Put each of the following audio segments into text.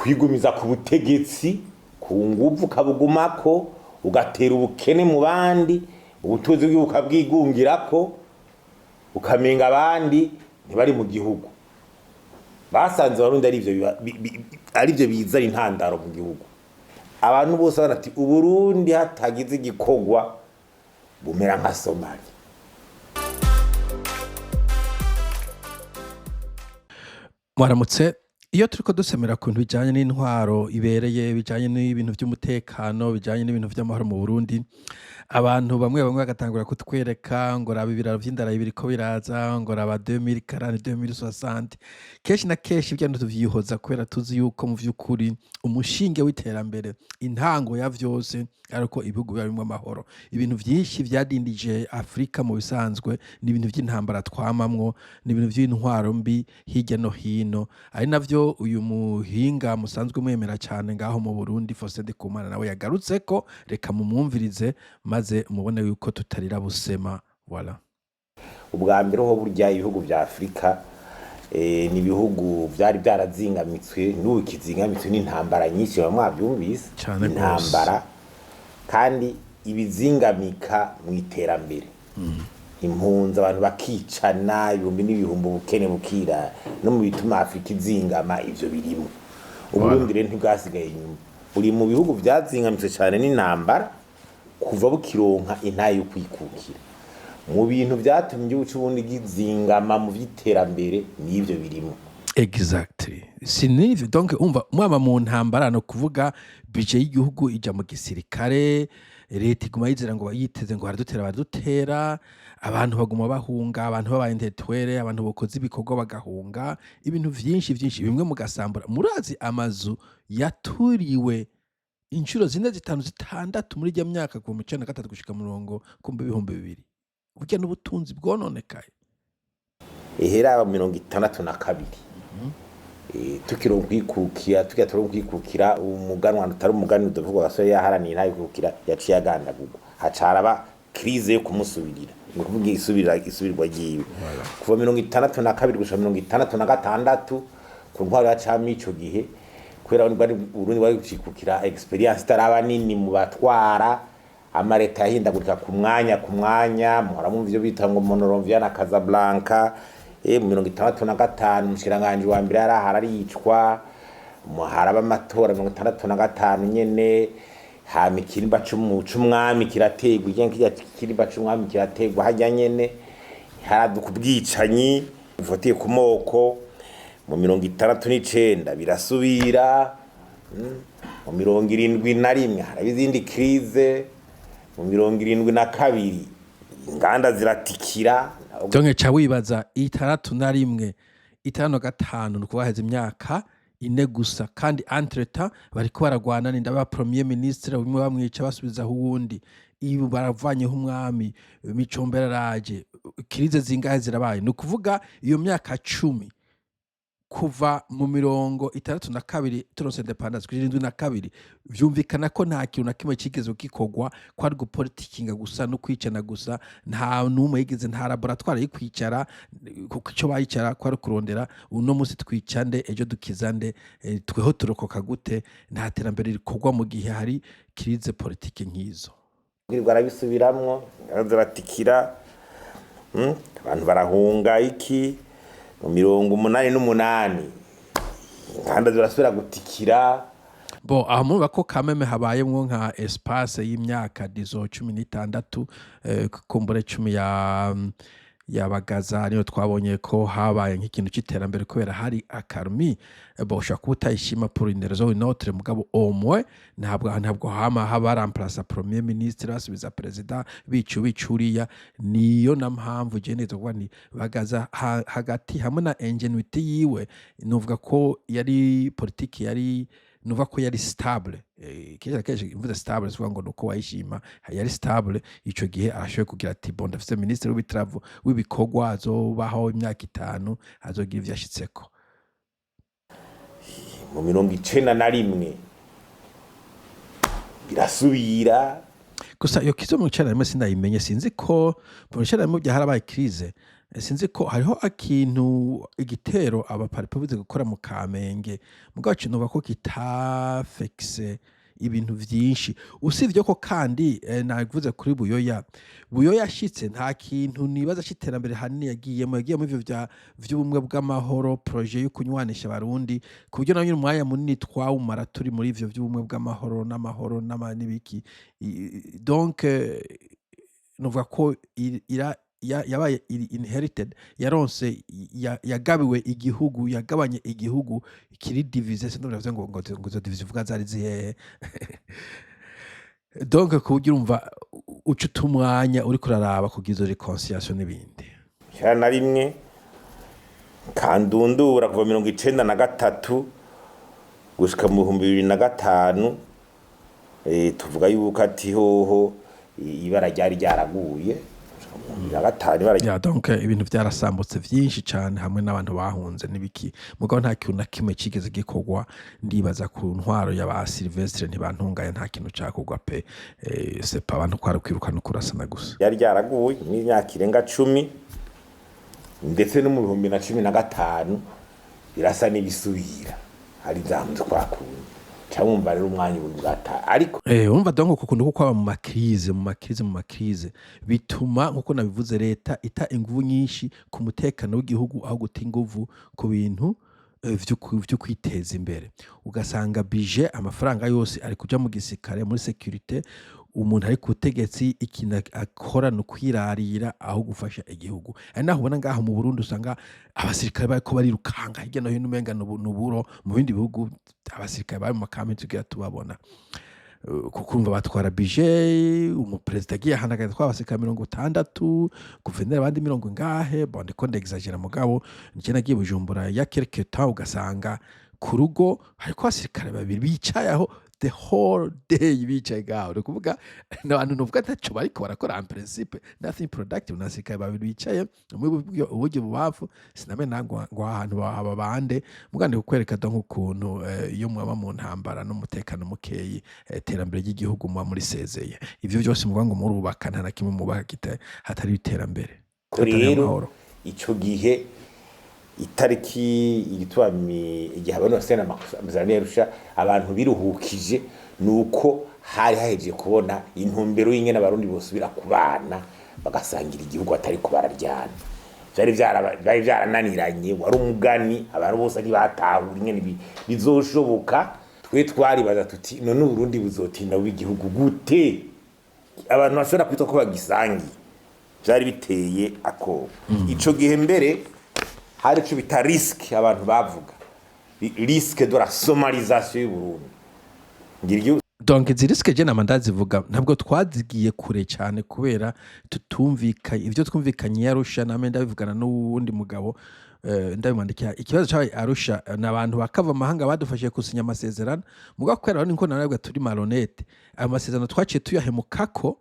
kwigumiza ku butegetsi ku nguvu kabugumako ugatera ubukene mu bandi ubutuzi bw'ukabwigungirako ukamenga abandi ntibari mu gihugu basanze Abarundi ari byo bizana intandaro mu gihugu abantu bose barati Uburundi hatagize igikogwa bumera nka Somalia. Mwaramutse. Iyo turiko dusemera ku bintu bijanye n'intwaro ibereye bijanye n'ibintu by'umutekano bijanye n'ibintu by'amahoro mu Burundi, abantu bamwe bagatangura kutwereka ngo raba ibiraro vy'indara biriko biraza ngo raba 2040 2060 kenshi na kenshi ibyo tuvyihoza kubera tuzi yuko mu vy'ukuri umushinge w'iterambere intango ya vyose ariko ibihugu birimwo amahoro. Ibintu vyinshi vyadindije Afrika mu bisanzwe ni ibintu vy'intambara twamamwo, ni ibintu vy'intwaro mbi hirya no hino, ari navyo uyu muhinga musanzwe mwemera cyane ngaho mu Burundi Faustin Ndikumana nawe yagarutse ko reka mumwumvirize maze mubone yuko tutarira busema. Voilà. Ubwa mbere ho burya ibihugu vya Afrika ni ibihugu byari byarazingamitswe n'ubu kizingamitswe n'intambara nyinshi bamwabyumvise intambara kandi ibizingamika mu iterambere. Impunzi abantu bakicana ibihumbi n'ibihumbi ubukene bukira no mu bituma Afrika izingama ivyo birimo. Uburundi rero ntibwasigaye inyuma buri mu bihugu byazingamitse cyane n'intambara kuva bukironka intaye yo kwikukira. Mu bintu byatumye igihugu cy'Uburundi gizingama mu vy'iterambere n'ivyo birimo. Exactly. Sinivyo donc umva mwama mu ntambara no kuvuga budget y'igihugu ija mu gisirikare, leta iguma yizera ngo bayiteze ngo baradutera abantu baguma bahunga, abantu babaye intetwere, abantu bokoze ibikorwa bagahunga, ibintu vyinshi bimwe mu gasambura. Murazi amazu yaturiwe inshuro 4 5 6 muri rya myaka ku 1993 gushika murongo kumbe 2000 burya n'ubutunzi bwononekaye ihera 62 tukironka kwikukira umuganwa utari umugani udavuga gasore yaharaniye ntayo kwikukira yaciye agandagurwa hacaraba crise yo kumusubirira ngo kuvuga isubirwa giwe kuva 62 gushika 66 ku ntwaro ya cami ico gihe kwera Burundi bari kwikukira experience taraba nini mu batwara amareta yahindagurika ku mwanya muhora mu byo bita ngo Monrovia na Casablanca 65 mushiranganje wa mbere aricwa muharaba amatora 65 nyene hama ikirimba c'umwami kirategwa igenga kirimba c'umwami kirategwa hajya nyene haradukubwicanyi votiye ku moko mu 69 birasubira mu 71 hari izindi crise mu 72 inganda ziratikira. Donke cha wibaza 61 55 nukubaheza imyaka 4 gusa kandi entretemps bariko baragwana n'indaba premier ministre bimwe bamwica basubiza uwundi ibu baravanyeho umwami Micombero araje kirize zingahe zirabaye nukuvuga iyo myaka 10 kuva mu 62 turonse independence kuri 72 vyumvikana ko nta kintu na kimwe cigeze kikogwa ko ari gupolitikinga gusa no kwicana gusa nta numwe yigeze nta laboratoire yikwicara kuko ico bayicara ko ari kurondera uno musi twicande ejo dukizande tweho turokoka gute nta terambere rikogwa mu gihe hari crise politique nkizo ngirwa arabisubiramwo arazabatikira abantu barahunga iki mu 88 inganda zirasubira gutikira bo aho murumva ko kameme habayemwo nka espace y'imyaka 16 kumbure 10 yabagaza niyo twabonye ko habaye nk'ikintu cy'iterambere kubera hari akarmi bo ushaka utayishima pour une raison une autre mugabo au moins ntabwo hama haba remplacer premier ministre asubiza president bicuriya niyo nampamvu je neza kuba ni bagaza hagati hamwe na ingenuity yiwe nuvuga ko yari politique yari nuva ko yari stable keje imvuze stable swa ngo nuko wayishima yari stable ico gihe arashoye kugira ati bon ndafise ministre w'ibitravu w'ibikogwa azobaho imyaka 5 azogira ivyashitseko mu 91 birasubira gusa iyo kizo mu cyana rimwe sinayimenye sinzi ko mu cyana rimwe byaharabaye crise sinzi ko hariho akintu igitero abaparipo bize gukora mu Kamenge mugabo kintu ko kitafekise ibintu vyinshi usivye ko kandi navuze kuri Buyoya ashitse nta kintu nibaza c'iterambere hanini yagiyemo ivyo vy'ubumwe bw'amahoro projet yo kunywanisha abarundi ku buryo nayo umwanya munini twawumara turi muri ivyo vy'ubumwe bw'amahoro n'amahoro n'ibiki donc novuga ko yabaye inherited yaronse yagabiwe igihugu yagabanye igihugu kiri divisé sindoravye ngo zo division vuga zari zihehe donc kuburyo urumva uca utumwanya uri kuraraba kugiza reconciliation n'ibindi cyana rimwe kandundura kuva 1993 gushika mu 2005 tuvuga yuko ati hoho ibara ryari ryaraguye ya donc ibintu byarasambutse vyinshi cyane hamwe n'abantu bahunze nibiki mugabo nta kintu na kimwe kigeze gikorwa ndibaza ku ntwaro ya ba Sylvestre ntibantunganye nta kintu cyakorwa pe c'est pas abantu kwara kwirukana kurasana gusa yari ryaraguye n'imyaka irenga 10 ndetse no mu 2015 birasa n'ibisubira hari zamwe twakunye cyangwa rero umwanya ubugata ariko umva donc kukundu ko kwaba mu makrize bituma nkuko nabivuze leta ita inguvu nyinshi ku mutekano w'igihugu aho guta inguvu ku bintu vyo kwiteza imbere ugasanga budget amafaranga yose ari kuja mu gisirikare muri sécurité umuntu ari kutegetsi ikintu akora no kwirarira aho gufasha igihugu naho ubona ngaho mu Burundi usanga abasirikare bariko barirukanga hirya no hino umenga n'uburo mu bindi bihugu abasirikare bari mu makambi tugira tubabona kukumva batwara budget umupresident agiye ahanagaye twabasirikare 60 guverineri abandi 70 ngahe bonde ko ndexagera mugabo nje nagiye Bujumbura ya quelque temps ugasanga ku rugo hariko abasirikare babiri bicaye aho the whole day bicaye gaho no kuvuga n'abantu novuga ataco bariko barakora en principe nothing productive nasikaye babiri bicaye mu buryo bubafu siname nangwa ngo ahantu baba bande mugande kukwereka donc ukuntu iyo mwaba mu ntambara n'umutekano mukeyi terambere ry'igihugu muri sezeye ivyo byose muvuga ngo murubakana na kimwe mubaka kita hatari iterambere rero ico gihe itariki igitwami igihe abantu basena amasezerano yarusha abantu biruhukije nuko hari haheje kubona intumbero y'ingene abarundi bose birakubana bagasangira igihugu atari kubararyana byari byarananiranye wari umugani abantu bose ari batahura ingene bizoshoboka twe twaribaza tuti none Burundi buzotinda w'igihugu gute abantu bashobora kwitwa ko bagisangiye byari biteye ako ico gihe mbere hari cyo bita risque abantu bavuga risque de la somalisation y'Uburundi ngiryo donc izi risque je namandazi vuga ntabwo twazigiye kure cyane kubera tutumvikanye ivyo twumvikanye yarusha namenda bivugana n'uwundi mugabo ndabimandikira ikibazo cyabaye Arusha n'abantu bakava amahanga badufashije gusinya amasezerano mugabo kwera niko narabwa turi malhonnête amasezerano twaciye tuyahemukako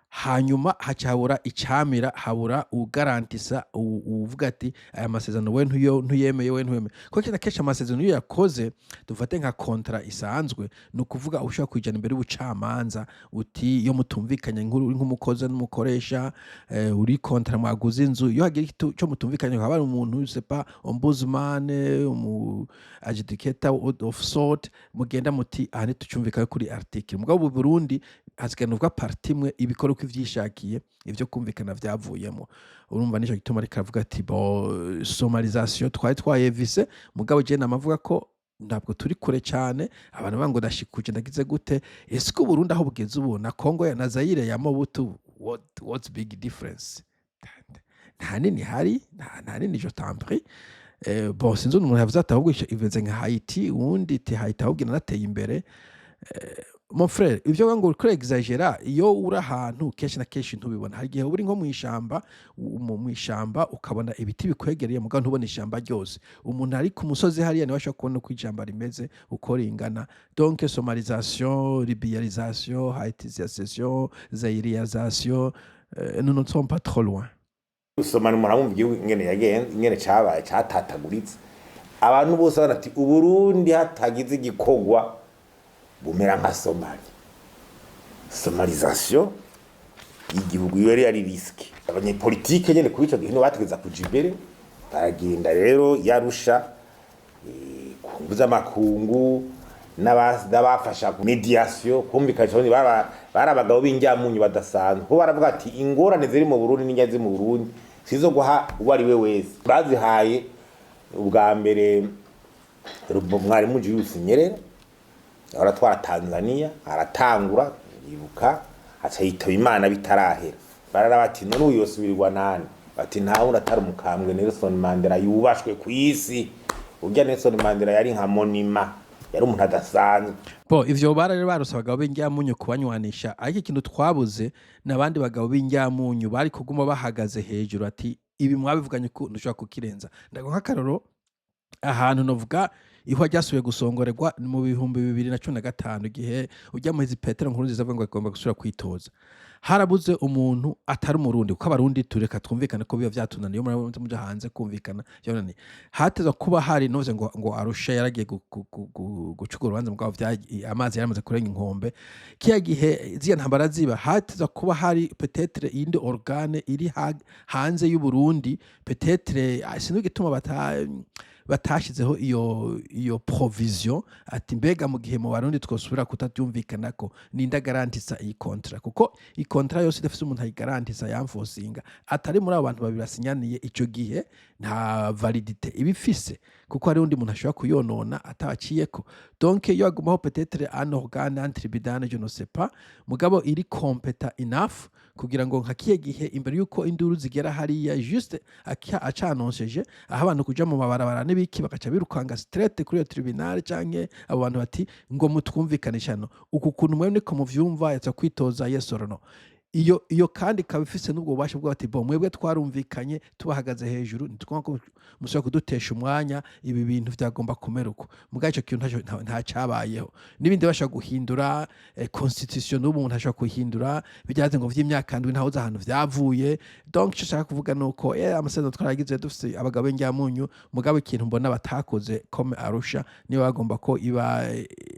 hanyuma hacyabura icamira habura ugarantisa uvuga ati aya masezerano we ntuyemeye we ntuyemeye ko kina kesha amasezerano iyo yakoze dufate nka contrat isanzwe no kuvuga ushaka kwijana imbere y'ubucamanza uti iyo mutumvikanye nk'umukozi n'umukoresha uri contrat mwaguze inzu iyo hagira cyo mutumvikanye haba umuntu c'est pas ombudsman adjudicator of sort mugenda muti ahane tucumvikanye kuri article mugabo Burundi hasiganuka parti imwe ibikora ivyishakiye ivyo kumvikana vyavuyemo urumva nico gituma ari kavuga ati bo somalisation twayevise mugabo je namavuga ko ntabwo turi kure cyane abantu bango dashikuje ndagize gute ese ko Burundi aho bugeze ubona Kongo ya Zaire ya Mobutu what's big difference nta nini hari nta nini je t'en bon sinzo umuntu yavuze atahubwo iveze nka Haiti undi ti Haiti ahubwo nateye imbere mon frère ivyo ngo kure exagera iyo uri ahantu kenshi na kenshi ntubibona hari gihe uri nko mu ishamba ukabona ibiti bikwegereye mugabo ntubona ishamba ryose umuntu ari ku musozi hariya niwe ashaka kubona uko ijamba rimeze uko ringana donc somalisation libyalisation haïtisation zairisation nous ne sommes pas trop loin usomana muramumva igihugu ingene cabaye catataguritse abantu bose banati Uburundi hatagize igikogwa bumera nka somalisation igihugu iyo yari risk abanyepolitike nyene kuri ico gihe no bategeza kuja imbere baragenda rero yarusha kumbuza makungu n'abafasha mediation kumvikana cyane barabagabo b'injyamunyu badasanzwe ko baravuga ati ingorane ziri mu Burundi n'inyazi mu Burundi sizo guha uwari we wese bazihaye ubwa mbere mwari muje Nyerere aratwara Tanzania aratangura yibuka aca yitaba Imana bitarahera barara bati none uyu yosubirirwa nani bati ntawe uratari umukambwe Nelson Mandela yubashwe ku isi urya Nelson Mandela yari nka monima yari umuntu adasanzwe ivyo barare barose abagabo b'injyamunyu kubanywanisha ariko ikintu twabuze n'abandi bagabo b'injyamunyu bari kuguma bahagaze hejuru ati ibi mwabivuganye ko ntushobora kukirenza ndago nk'akaroro ahantu novuga ihwa ryasubiye gusongorerwa mu 2015 igihe ujya mu hizi Petero Nkurunziza avuga ngo agomba gusubira kwitoza harabuze umuntu atari umurundi kuko abarundi tureka twumvikane ko biba vyatunaniye muri muja hanze kumvikana yonani hateza kuba hari novuze ngo Arusha yaragiye gucukura urubanza mugabo amazi yaramaze kurenga inkombe kiya gihe ziya ntambara ziba hateza kuba hari peut-être indi organe iri hanze y'u Burundi peut-être sinzi gituma batashizeho iyo provision ati mbega mu gihe mu Barundi twosubira kutabyumvikana ko ninda garantisa iyi contrat kuko iyi contrat yose idafite umuntu ayigarantisa yamfosinga atari muri abo bantu babiri basinyaniye ico gihe nta validité ibifise kuko hari undi muntu ashobora kuyonona atabaciyeko donc yo agumaho peut-être un organe antribidane je ne sais pas mugabo iri competa enough kugira ngo nkakiye gihe imbere yuko induru zigera hariya juste acanonseje aho abantu kuja mu mabarabara n'ibiki bakaca birukanga straight kuri iyo tribunal canke abo bantu bati ngo mutwumvikanisha no uku kuntu mwe niko muvyumva yaza kwitoza yes or no iyo kandi kabifise n'ubwo bubasha bwo bati bo mwebwe twarumvikanye tubahagaze hejuru ntitwako musaba kudutesha umwanya ibi bintu vyagomba kumeruko mugaye ico kintu nta cabayeho nibindi basha guhindura constitution n'umuntu ashaka kuhindura bijyaze ngo vy'imyaka ndwi ntaho zahantu vyavuye donc cyo shaka kuvuga nuko amasezerano twaragize dufise abagabo b'injyamunyu mugabe ikintu mbona batakoze comme Arusha niyo bagomba ko iba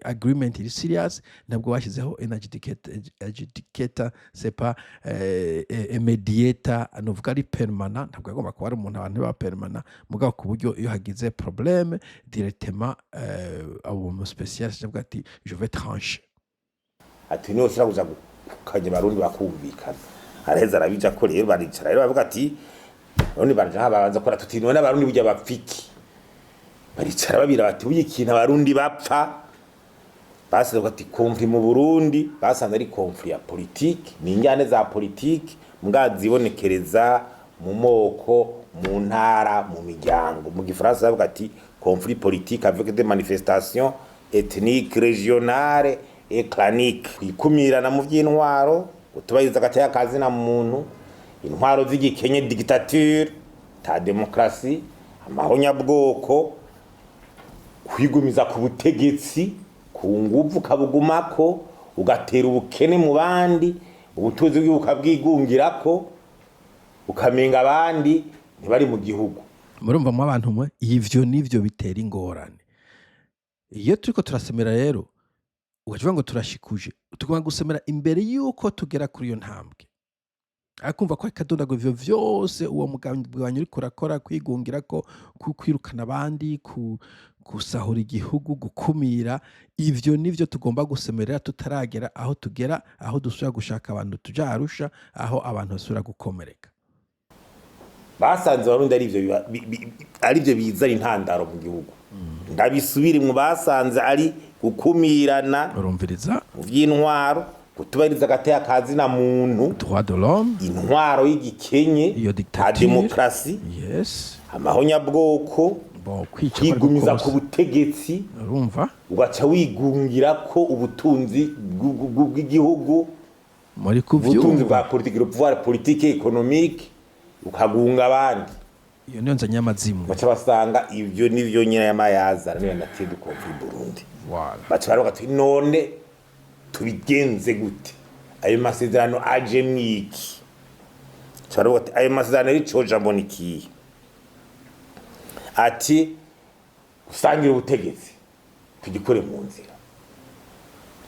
agreement iri serious nabwo bashizeho energy educator sepa mediator anovuga ari permanent ntabwo agomba kuba ari umuntu abantu ba permanent mugabo ku buryo iyo hagize problème directement abo mu spécialiste avuga ati je vais trancher ati no shira kuza kanye Barundi bakumvikana araheza arabija ko rero baricara rero bavuga ati none banje habanza kora tuti none Abarundi burya bapfiki baricara babira bati uyi kintu Abarundi bapfa basize ati conflit mu Burundi basanze ari conflit ya politique ni injyane za politique mwazibonekereza mu moko mu ntara mu miryango mu gifaransa bavuga ati conflit politique avec des manifestations ethniques régionales et claniques ikumirana mu by'intwaro utubahiriza gataya kazi na muntu intwaro z'igikenye dictature ta démocratie amahonya bwoko kwigumiza ku butegetsi ku nguvu kabugumako ugatera ubukene mu bandi ubutuzi bw'ukabwigungirako ukamenga abandi ntibari mu gihugu murumva mu abantu mwe ivyo nivyo bitera ingorane iyo turiko turasemera rero ugavuga ngo turashikuje tugomba gusemera imbere yuko tugera kuri iyo ntambwe akumva ko akadodago ivyo vyose uwo mugambi wanyu uri kurakora kwigungira ko kwirukana abandi gusahura igihugu gukumira ivyo nivyo tugomba gusemerera tutaragera aho tugera aho dusubira gushaka abantu tuja Arusha aho abantu basubira gukomereka basanze Abarundi ari ivyo bizana intandaro mu gihugu ndabisubire mu basanze ari gukumirana urumviriza mu vy'intwaro kutubahiriza agataya kazi na muntu droit de l'homme intwaro y'igikenye iyo ta dictature démocratie yes amahonya bwoko kwigumiza ku butegetsi urumva ugaca wigungira ko ubutunzi bw'igihugu muri ubutunzi bwa kuvyumva politique le pouvoir politique économique ukagunga abandi iyo niyo nzanyamazimwe baca basanga ivyo nivyo nyina y'amayazana niyo nateye dukonflit Burundi wala baca bavuga ati none tubigenze gute ayo masezerano aje mwiki cyaro ati ayo masezerano ari coja mbonikiye ati usangira ubutegetsi tugikore mu nzira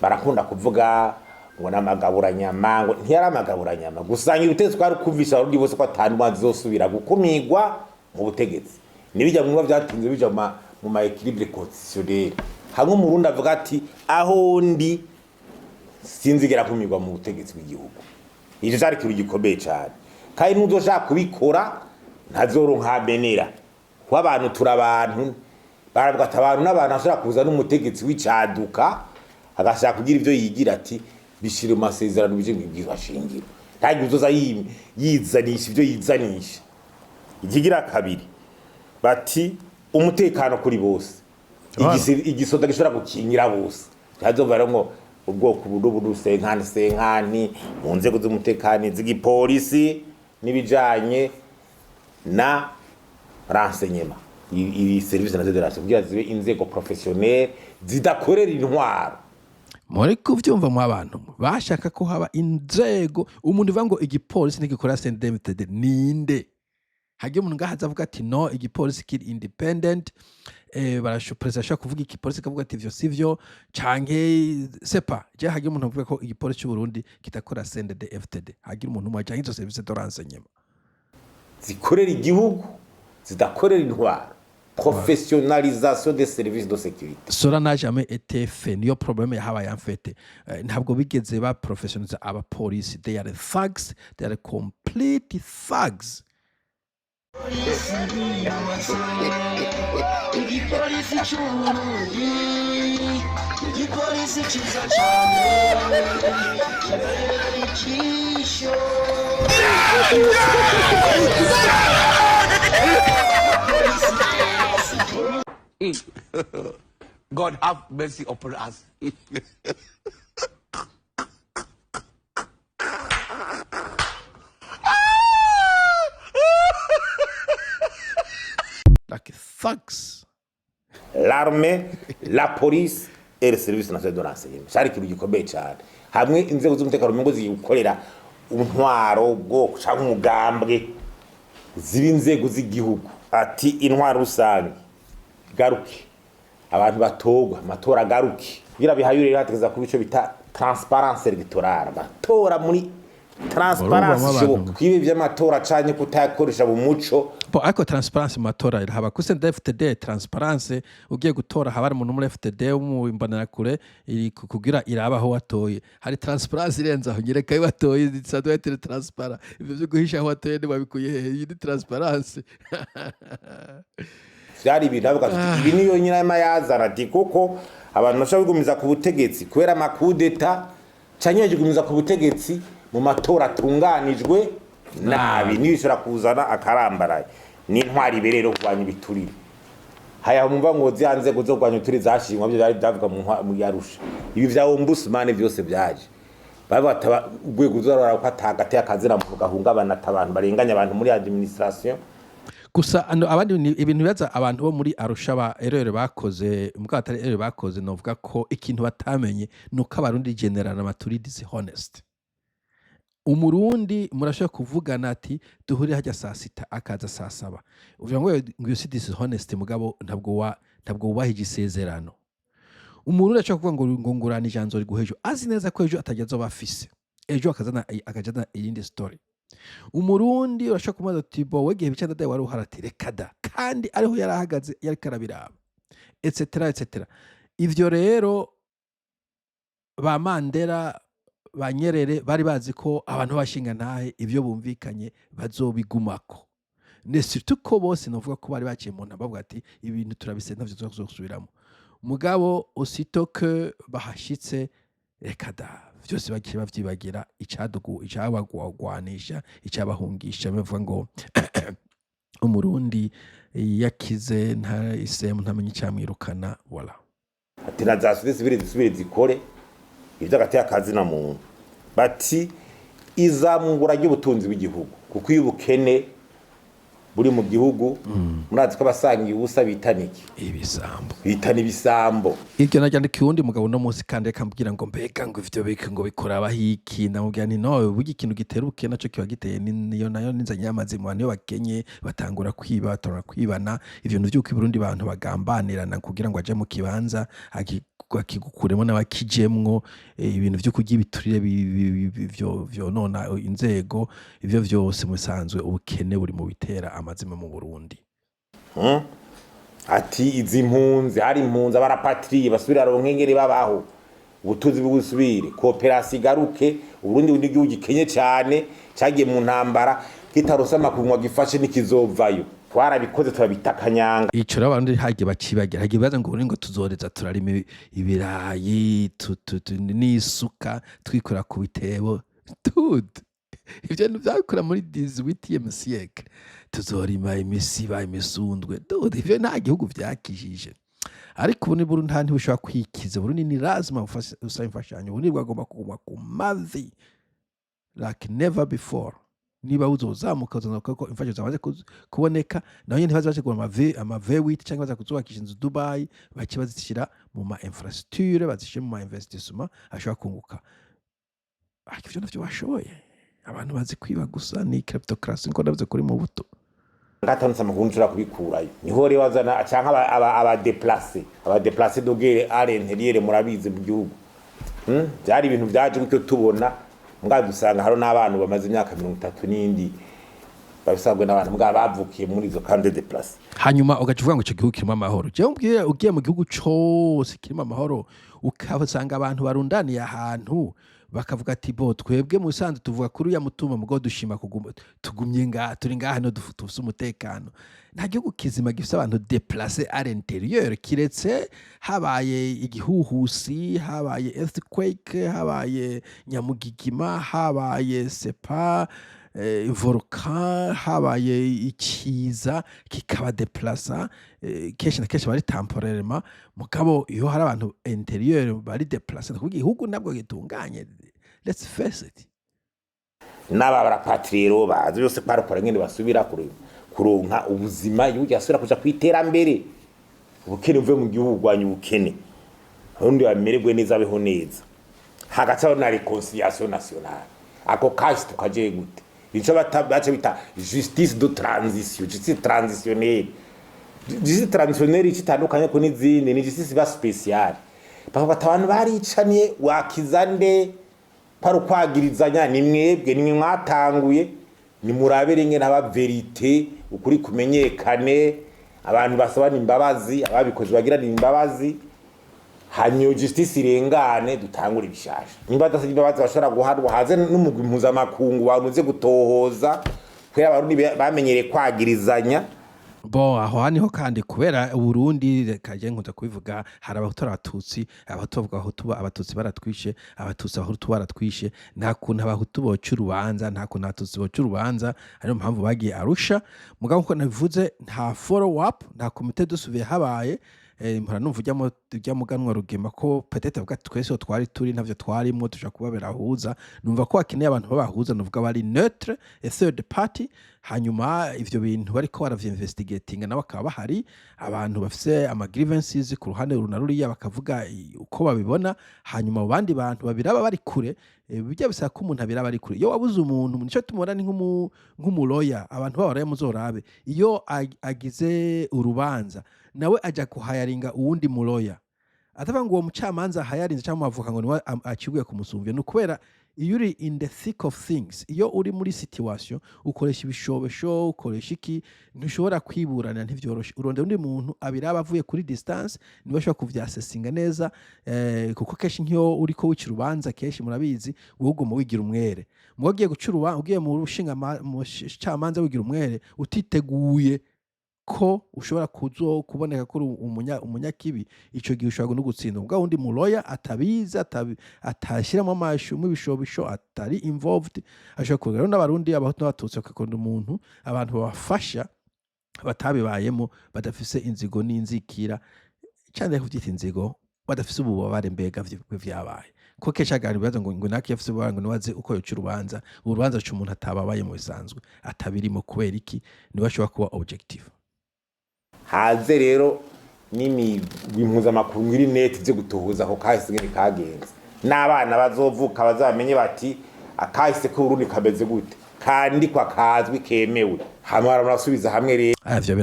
barakunda kuvuga ngo namagaburanyama ngo ntiyari amagaburanyama gusangira ubutegetsi twari kumvisha abarundi bose ko atandwanzi zosubira gukumigwa mu butegetsi nibijya mu byatinze bija mu ma équilibre constitutionnel hamwe mu Burundi avuga ati aho ndi sinzigera kumigwa mu butegetsi bw'igihugu ivyo cyari kintu gikomeye cyane kandi n'uzoshaka kubikora ntazoronka benera kuba abantu turabantu baravuga ati abantu n'abantu ashaka kuza n'umutegetsi w'icaduka agashaka kugira ivyo yigira ati bishire mu masezerano bije ngibwizwa shingiro ntagiye uzoza yizanisha ivyo yizanisha ikigira kabiri bati umutekano kuri bose igisoda gishobora gukingira bose cyazovara ngo ubwoko burubu senkani mu nzego z'umutekano z'igipolisi n'ibijanye na renseignement iyi service nationale de renseignement kugira zibe inzego professionnelles zidakorera intwaro muri kuvyumva mu abantu bashaka ko haba inzego umuntu uvuga ngo igipolisi ntigikora CNDD ninde hagiye umuntu ngahaza avuga ati no igipolisi kiri independent barashobora ashaka kuvuga igipolisi kavuga ati ivyo sivyo canke sepa je hagiye umuntu avuga ko igipolisi cy'u Burundi kitakora CNDD hagiye umuntu mu canke izo service de renseignement zikorera igihugu zidakorera intwaro professionnalisation des services de sécurité cela n'a jamais été fait niyo problème yahabaye en fait ntabwo bigeze ba professionnaliser aba police they are thugs they are complete thugs God have mercy upon us. like thugs. L'armée, la police et le service national de renseignement. Cyari kintu gikomeye cyane. Hamwe inzego z'umutekano mu ngo zikorera intwaro bwo cyangwa umugambwe zibi inzego z'igihugu. Ati intwaro rusange garuke abantu batogwa amatora garuke kugira bihayure hategeza ku bice bita transparence electorale batora muri transparence kwibi by'amatora canye kutakoresha mu muco ariko transparence mu matora haba ku CNDD-FDD transparence ugiye gutora haba umuntu muri FDD mu imbonera kure iri kugira irabaho watoye hari transparence irenza aho nyereka yo watoye sadwe tere transparent ivyo byo guhisha aho watoye ni babikuye iyi transparence byari ibintu avuga ibi niyo nyina yazana ati kuko abantu bashaka gumiza ku butegetsi kubera makudeta canye gumiza ku butegetsi mu matora atunganijwe nabi nibishora kuzana akarambaraye ni intwari berero kubanya ibiturire haya mumva ngo zyanze go zogwanya uturi zashimwa byo byari byavuga mu yarusha ibi vya ombudsman byose byaje baba ugwego uzarara ko atagate akazira mu gahungabana atabantu barenganya abantu muri administration gusa abandi ibintu bibaza abantu bo muri Arusha ba erere bakoze mukatari erere bakoze novuga ko ikintu batamenye nuko abarundi general amaturidi is honest umurundi murashaka kuvugana ati duhurire hajya saa sita akaza saa saba uvuga ngo iyo si this is honest mugabo ntabwo wubahije isezerano umurundi ashaka kuvuga ngo ngurana ijanzo riguhejo azi neza ko ejo atajyazo bafise ejo akajana iyindi story umurundi urashaka kumaza ati bo wegiye bicanda dai wari uharati rekada kandi ariho yarahagaze yari karabiraba etc ivyo rero ba Mandela ba Nyerere bari bazi ko abantu bashinga ntahe ivyo bumvikanye bazobigumako ne surtout ko bose novuga ko bari baciye mu ntabwo ati ibintu turabise ntavyo tuzosubiramo mugabo aussitôt que bahashitse rekada byose bagiye bavyibagira icabagwanisha icabahungisha bivuga ngo umurundi yakize nta isemu ntamenye cyamwirukana voilà ati nazasubize zibiri zikore ivyo agati akazi na muntu bati izamungura ry'ubutunzi bw'igihugu kuko iyo ubukene buri mu gihugu murazi ko abasangiye ubusa bitaniki ibisambo ivyo najyandikiye undi mugabo no munsi kandi akambwira ngo mbega ngo ivyo bike ngo bikora abahiki namubwira nti no bugi ikintu giteruke naco kiba giteye niyo nayo ninzanye amazima niyo bakenye batangura kwibana ivyo ntuvyuko i Burundi abantu bagambanirana kugira ngo aje mu kibanza bakigukuremo n'abakijemwo ibintu vyo kurya ibiturire vyonona inzego ivyo vyose musanzwe ubukene buri mu bitera amazima mu Burundi. Ati izi mpunzi hari impunzi abarapatriye basubira ronkengere babaho ubutuzi bw'usubire cooperation igaruke Uburundi bundi gihugu gikenye cyane cyagiye mu ntambara kitarosa makunwa gifashe nikizovayo twarabikoze turabitakanyanga ico rabandi hagiye bacibagira hagiye baza ngo ngo tuzoreza turarima ibirayi n'isuka twikora ku bitebo dude ivyo ntivyakora muri 18e siècle tuzorima imisiba imisundwe dude ivyo nta gihugu vyakijije ariko ubu ni Burundi nta ntibushobora kwikiza Burundi ni lazima usaba imfashanyo Burundi bwagomba kuguma ku mavi like never before niba uzozamuka uzozamuka ko imfashanyo zamaze kuboneka naho nyene bazaje ku ama V8 cyangwa baza kuzubakisha inzu Dubai bakibazishira mu ma infrastructure bazishira mu ma investissement ashobora kunguka ivyo navyo bashoboye abantu bazi kwiba gusa ni kleptocracy ngo ndavuze kuri mu buto ngatanutse amakuru nshobora kubikurayo niho rero wazana cyangwa aba déplacer dogere à l'intérieur murabizi mu gihugu byari ibintu byaje gutyo tubona mbwa dusanga haro n'abantu bamaze imyaka 30 n'indi babisabwe n'abantu mbwa bavukiye muri izo kande déplacer hanyuma ugacuvuga ngo ico gihugu kirimo amahoro je umbwiye ugiye mu gihugu cose kirimo amahoro ukabasanga abantu barundaniye ahantu bakavuga ati bo twebwe mu Sanzu tuvuga kuri ya mutuma mugo dushima kuguma tugumye turi ngaha no dufuse umutekano nta gihugu kizima gifite abantu déplacer à l'intérieur kiretse habaye igihuhusi habaye earthquake habaye nyamugigima habaye sepa volcan habaye ikiza kikaba déplacer kenshi na kenshi bari temporairement mugabo iyo hari abantu intérieur bari déplacer kuko igihugu nabwo gitunganye let's face it naba barapatriero bazi byose parokora ngende basubira kuronka ubuzima igihugu yasubira kuja kwiterambere ubukene uve mu gihugu gwanya ubukene undi bamererwe neza beho neza hagataho na réconciliation nationale ako kaje tukaje gute bico bace bita justice de transition justice transitionnelle justice transitionnelle itandukanye ko n'izindi ni justice ba spéciale bako abantu baricaniye wakizande paru kwagirizanya ni mwebwe mwatanguye ni murabere nge n'aba verite ukuri kumenyekane abantu basaba imbabazi ababikoze bagira imbabazi hanyo justice irengane dutangura ibishasha nimba dasije imbabazi bashobora guharwa haze n'umugwi mpuzamakungu wanuze gutohoza kwera abarundi bamenyereye kwagirizanya bo aho haniho kandi kubera Burundi kaje nkunza kubivuga hari abahutu abatutsi abatuvuga abahutu abatutsi baratwishe abatutsi abahutu baratwishe nta kuntu abahutu boca urubanza nta kuntu abatutsi boca urubanza ariyo mpamvu bagiye Arusha mugabo uko nabivuze nta follow up nta komite dusubiye habaye mpora numva ujya muganwa rugema ko peut-être avuga twese twari turi ntavyo twarimo tuja kubabera huza numva ko akeneye abantu babahuza nuvuga bari neutre a third party hanyuma ivyo bintu bariko baravyinvestigating nabo akaba bahari abantu bafise ama grievances ku ruhande runaruriya bakavuga uko babibona hanyuma abandi bantu babiraba bari kure bijya bisaba ko umuntu abiraba ari kure iyo wabuze umuntu nico tumora ni nk'umuloya abantu bahoraye muzorabe iyo agize urubanza nawe aja kuhayaringa uwundi muloya atavuga ngo uwo mucamanza hayarinze cyangwa avuga ngo niwe akiguye kumusumvya no kubera iyo uri in the thick of things iyo uri muri situation ukoresha ibishobesho ukoresha iki ntushobora kwiburana ntivyoroshe uronde undi muntu abiraba avuye kuri distance niwe ashobora kuvyasessinga neza kuko keshi nk'iyo uriko w'ikirubanza keshi murabizi wowe wigira umwere mugiye gucuruba ugiye mu rushinga mu camanza wigira umwere utiteguye ko ushobora kuboneka kuri umunyakibi ico gihe ushobora no gutsinda ubwo undi muloya atabiza atashiramo amashu mu bishobisho atari involved ashobora kugera n'abarundi abahutu n'abatutsi bakakunda umuntu abantu babafasha batabibayemo badafise inzigo n'inzikira cyane kuvyita inzigo badafise ububabare mbega vyabaye ko keshagari bibaza ngo naki yafise ububabare niwaze uko yoca urubanza c'umuntu atababaye mu bisanzwe atabirimo kubera iki niwe ashobora kuba objective haze rero n'imigwi mpuzamakungu iri net byo gutohoza aho kahise ngene kagenze n'abana bazovuka bazamenye bati akahise ko Burundi kameze gute kandi kwa kazwi kemewe hamara murasubiza hamwe rero ivyo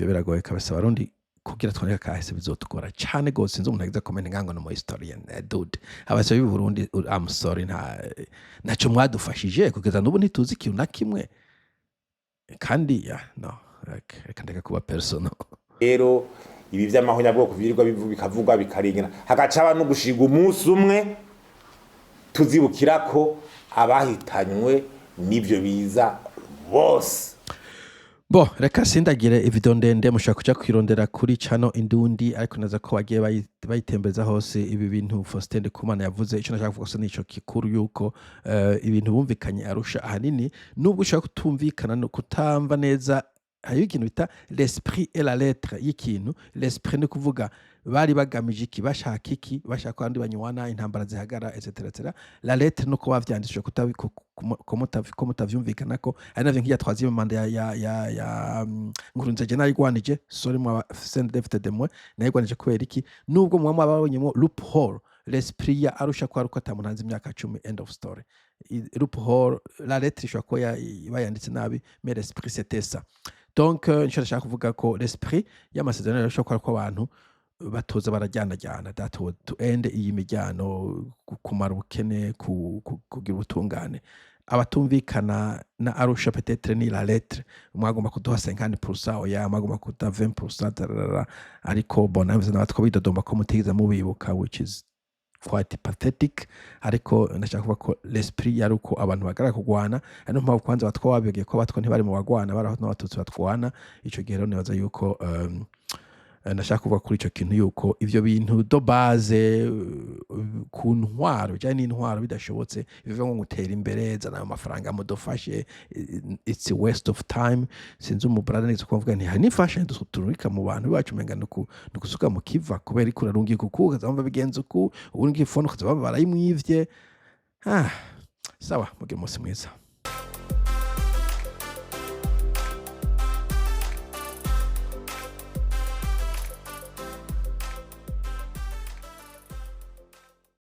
biragoye kabisa Barundi kugira twandika kahise bizotugora cyane gose sinzi umuntu agize comment ngango no historian dude abasaba b'i Burundi I'm sorry naco mwadufashije kugeza n'ubu ntituzi ikintu na kimwe kandi no reka ndeka kuba personal rero ibi vy'amahonyabwoko virirwa bikavugwa bikarengera hagacaba no gushiga umunsi umwe tuzibukirako abahitanywe n'ivyo biza bose. Bo reka sindagire ivideo ndende mushaka kuja kwirondera kuri channel Indundi ariko naza ko bagiye bayitembeza hose ibi bintu Faustin Ndikumana yavuze ico nashaka kuvuga nico kikuru yuko ibintu bumvikanye Arusha ahanini nubwo ushaka kutumvikana no kutamva neza hayo ikintu bita l'esprit et la lettre y'ikintu l'esprit ni kuvuga bari bagamije iki bashaka iki bashaka kandi banywana intambara zihagara etc la lettre no ko bavyandishije ko mutavyumvikana ko ari navyo nkiya twaziye manda ya Nkurunziza je narigwanije sorry mwa David Demwe narigwanije kubera iki nubwo mwa babonyemo loophole l'esprit ya Arusha ko aruko atamunanze imyaka 10 end of story loophole la lettre ishwa ko bayanditse nabi mais l'esprit c'était ça. Donc nshaka kuvuga ko l'esprit y'amasezerano y'Arusha ko abantu batoza barajyana that would to end iyi mijyano kumara ubukene kugira ubutungane abatumvikana na Arusha peut-être ni la lettre mwagomba kuduha 50% oya mwagomba kuduha 20% ariko bonamze n'abatwo bidodomba ko mutigeze mubibuka which is quite pathetic ariko ndashaka kuvuga ko l'esprit yaruko abantu bagara kugwana no mpamvu kwanza batwo babegeye ko batwo ntibari mu bagwana baraho n'abatutsi batwana ico gihe rero nibaza yuko ndashaka kuvuga kuri ico kintu yuko ivyo bintu do base ku ntwaro cyane n'intwaro bidashobotse bivuga ngo gutera imbere zana amafaranga mudofashe it's a waste of time sinzi umubrada neza kuvuga nti hani fashion duturika mu bantu bacu menga no kusuka mu kiva kubera ikurarungi kukuga zamba bigenze uku ubundi ifono kuzaba barayimwivye sawa muge musi mwiza.